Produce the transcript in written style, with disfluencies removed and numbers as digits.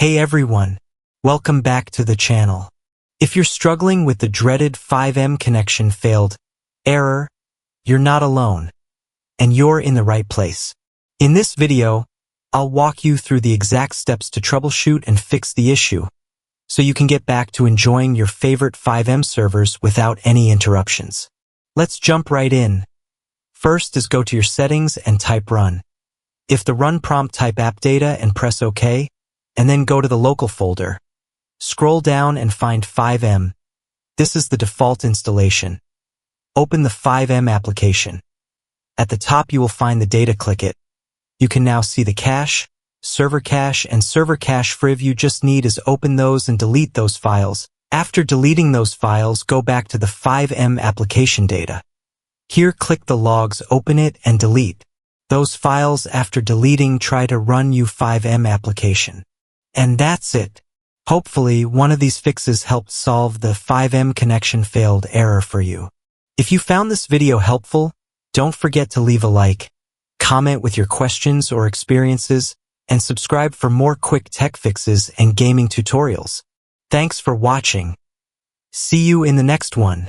Hey everyone, welcome back to the channel. If you're struggling with the dreaded FiveM connection failed error, you're not alone, and you're in the right place. In this video, I'll walk you through the exact steps to troubleshoot and fix the issue, so you can get back to enjoying your favorite FiveM servers without any interruptions. Let's jump right in. First is go to your settings and type run. If the run prompt, type app data and press OK, and then go to the local folder. Scroll down and find FiveM. This is the default installation. Open the FiveM application. At the top you will find the data, click it. You can now see the cache, server cache, and server cache. FiveM you just need is open those and delete those files. After deleting those files, go back to the FiveM application data. Here click the logs, open it and delete those files. After deleting, try to run your FiveM application. And that's it. Hopefully, one of these fixes helped solve the FiveM connection failed error for you. If you found this video helpful, don't forget to leave a like, comment with your questions or experiences, and subscribe for more quick tech fixes and gaming tutorials. Thanks for watching. See you in the next one.